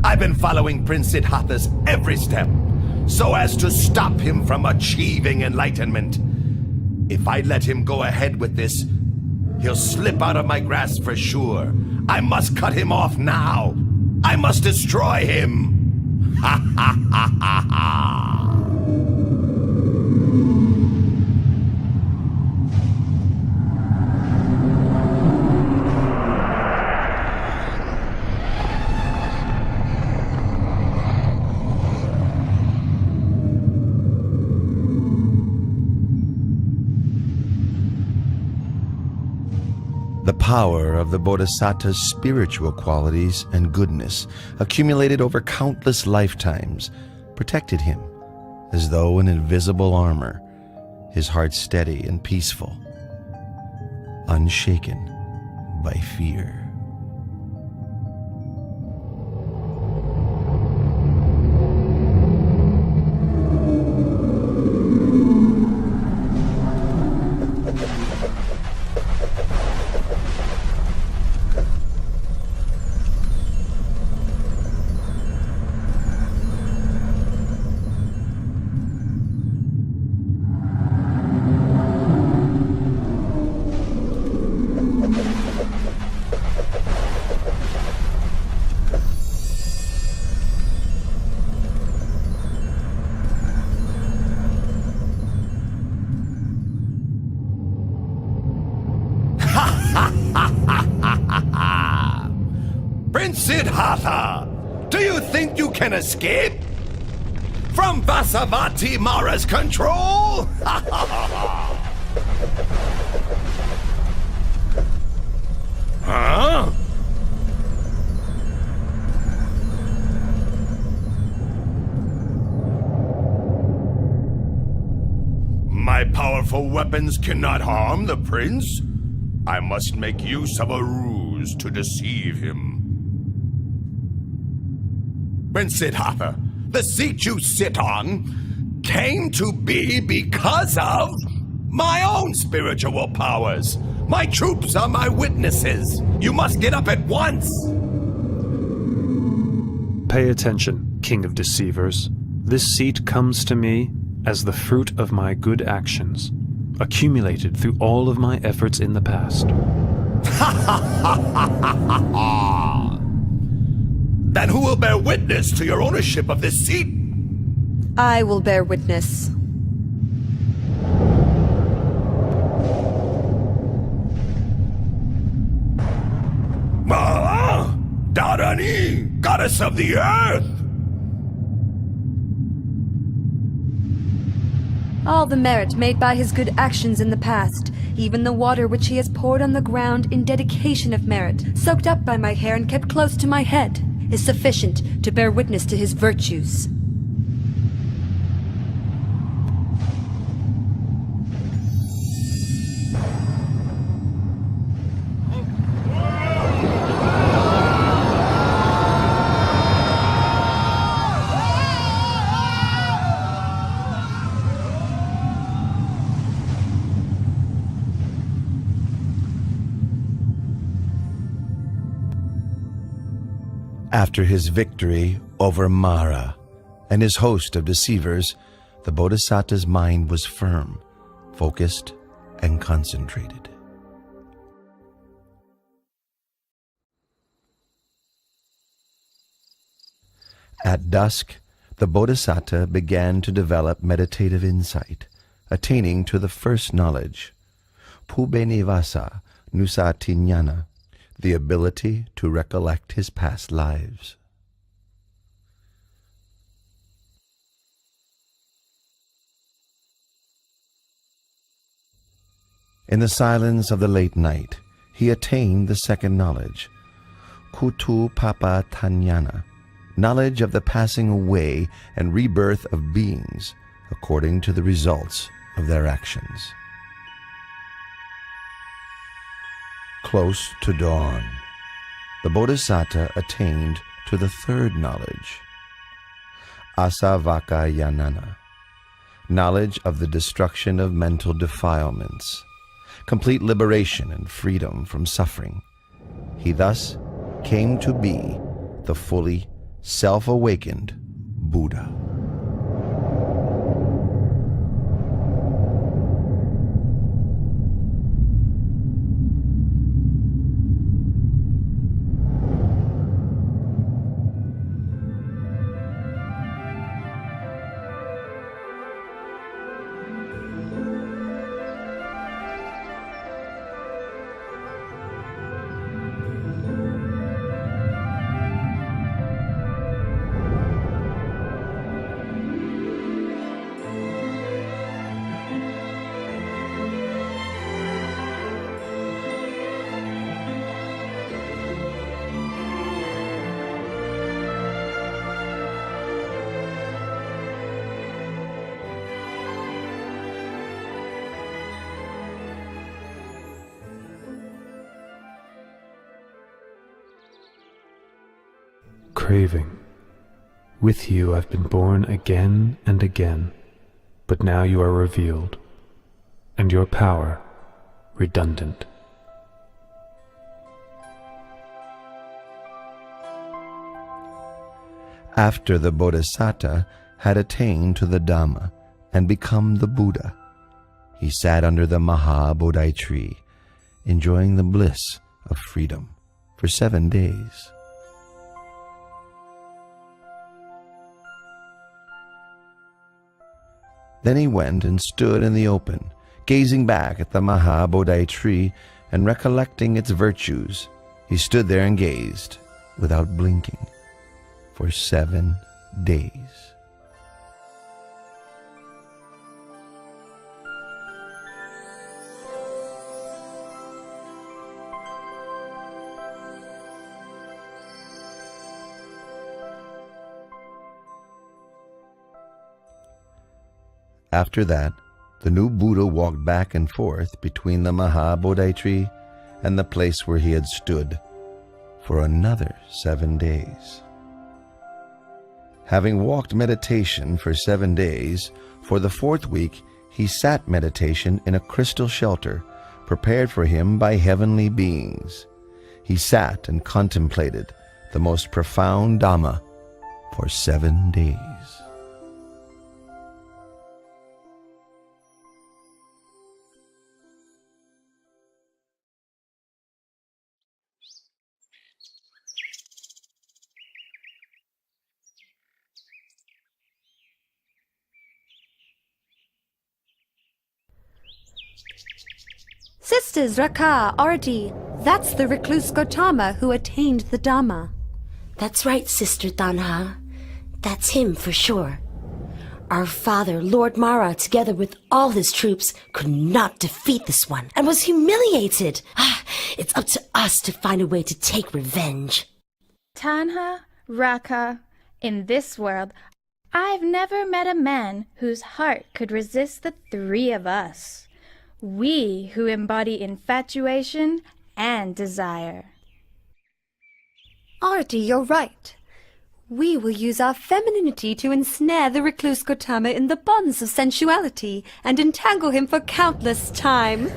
I've been following Prince Siddhartha's every step, so as to stop him from achieving enlightenment. If I let him go ahead with this, he'll slip out of my grasp for sure. I must cut him off now. I must destroy him. Ha ha ha ha ha. The power of the Bodhisattva's spiritual qualities and goodness, accumulated over countless lifetimes, protected him as though in invisible armor, his heart steady and peaceful, unshaken by fear. Prince Siddhartha, do you think you can escape from Vasavati Mara's control? Huh? My powerful weapons cannot harm the prince. I must make use of a ruse to deceive him. Prince Siddhartha, the seat you sit on came to be because of my own spiritual powers. My troops are my witnesses. You must get up at once. Pay attention, King of Deceivers. This seat comes to me as the fruit of my good actions, accumulated through all of my efforts in the past. Then who will bear witness to your ownership of this seat? I will bear witness. Dharani, goddess of the earth! All the merit made by his good actions in the past, even the water which he has poured on the ground in dedication of merit, soaked up by my hair and kept close to my head, is sufficient to bear witness to his virtues. After his victory over Mara and his host of deceivers, the Bodhisattva's mind was firm, focused, and concentrated. At dusk, the Bodhisattva began to develop meditative insight, attaining to the first knowledge, Pubenivasa Nusatinyana, the ability to recollect his past lives. In the silence of the late night, he attained the second knowledge, Kutu Papa Tanyana, knowledge of the passing away and rebirth of beings according to the results of their actions. Close to dawn, the Bodhisattva attained to the third knowledge, Asavakayanana, knowledge of the destruction of mental defilements, complete liberation and freedom from suffering. He thus came to be the fully self-awakened Buddha. Craving, with you I've been born again and again, but now you are revealed, and your power redundant. After the Bodhisattva had attained to the Dhamma and become the Buddha, he sat under the Maha-Bodhi tree, enjoying the bliss of freedom for 7 days. Then he went and stood in the open, gazing back at the Maha-Bodhi tree and recollecting its virtues. He stood there and gazed, without blinking, for 7 days. After that, the new Buddha walked back and forth between the Maha-Bodhi tree and the place where he had stood for another 7 days. Having walked meditation for 7 days, for the 4th week he sat meditation in a crystal shelter prepared for him by heavenly beings. He sat and contemplated the most profound Dhamma for 7 days. Sisters Raka, Arti, that's the recluse Gautama who attained the Dhamma. That's right, Sister Tanha. That's him for sure. Our father, Lord Mara, together with all his troops, could not defeat this one and was humiliated. It's up to us to find a way to take revenge. Tanha, Raka, in this world, I've never met a man whose heart could resist the 3 of us. We who embody infatuation and desire. Arti, you're right. We will use our femininity to ensnare the recluse Gautama in the bonds of sensuality and entangle him for countless time.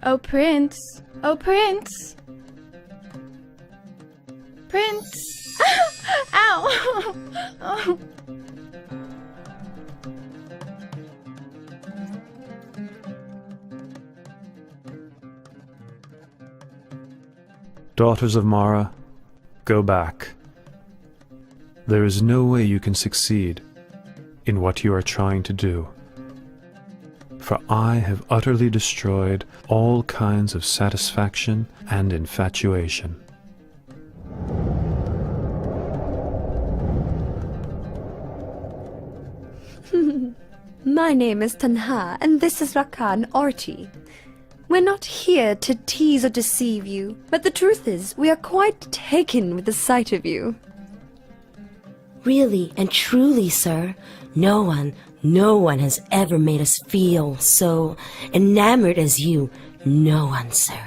Oh, Prince! Oh, Prince! Prince! Ow! Oh. Daughters of Mara, go back. There is no way you can succeed in what you are trying to do. For I have utterly destroyed all kinds of satisfaction and infatuation. My name is Tanha, and this is Rakan Arti. We're not here to tease or deceive you, but the truth is we are quite taken with the sight of you. Really and truly, sir, no one has ever made us feel so enamored as you. No one, sir.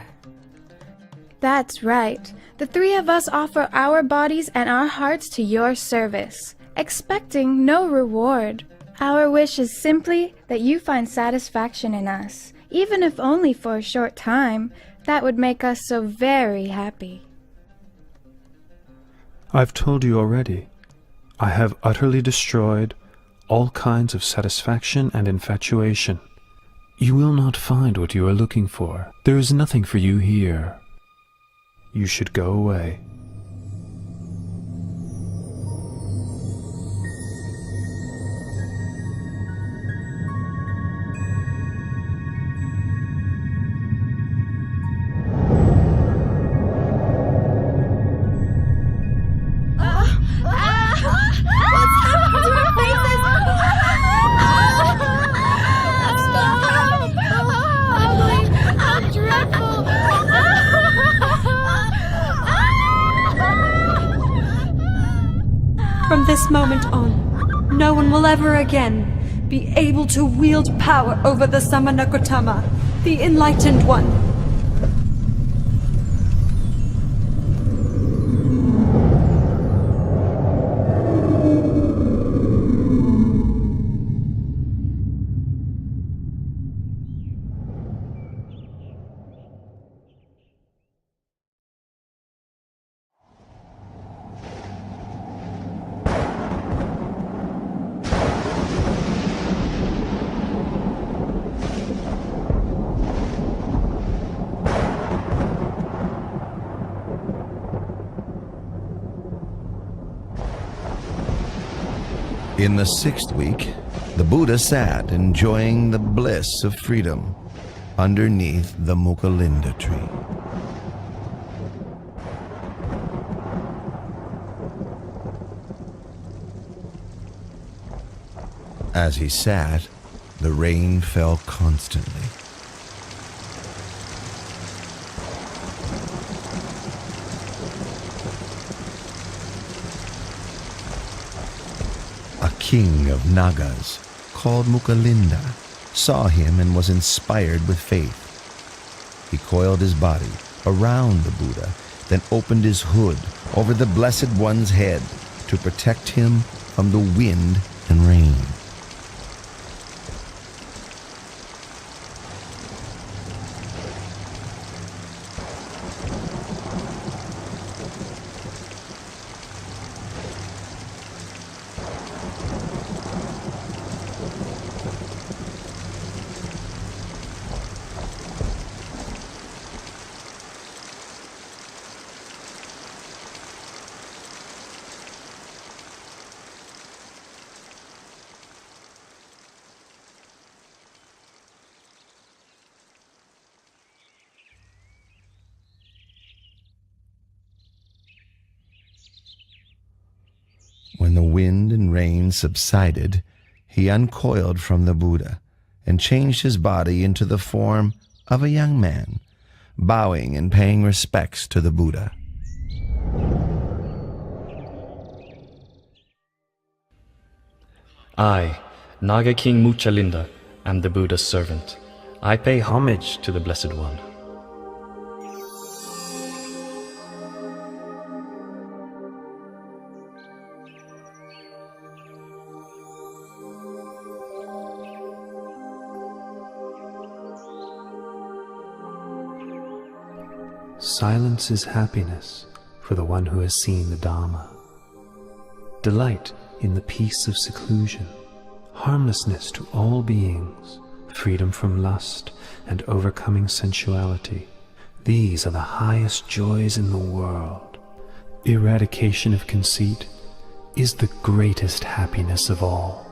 That's right. The three of us offer our bodies and our hearts to your service, expecting no reward. Our wish is simply that you find satisfaction in us, even if only for a short time. That would make us so very happy. I've told you already. I have utterly destroyed all kinds of satisfaction and infatuation. You will not find what you are looking for. There is nothing for you here. You should go away. From this moment on, no one will ever again be able to wield power over the Samanakotama, the Enlightened One. In the 6th week, the Buddha sat enjoying the bliss of freedom underneath the Mukalinda tree. As he sat, the rain fell constantly. A king of Nagas, called Mukalinda, saw him and was inspired with faith. He coiled his body around the Buddha, then opened his hood over the Blessed One's head to protect him from the wind and rain. When the wind and rain subsided, he uncoiled from the Buddha and changed his body into the form of a young man, bowing and paying respects to the Buddha. I, Naga King Muchalinda, am the Buddha's servant. I pay homage to the Blessed One. Silence is happiness for the one who has seen the Dhamma. Delight in the peace of seclusion, harmlessness to all beings, freedom from lust, and overcoming sensuality. These are the highest joys in the world. Eradication of conceit is the greatest happiness of all.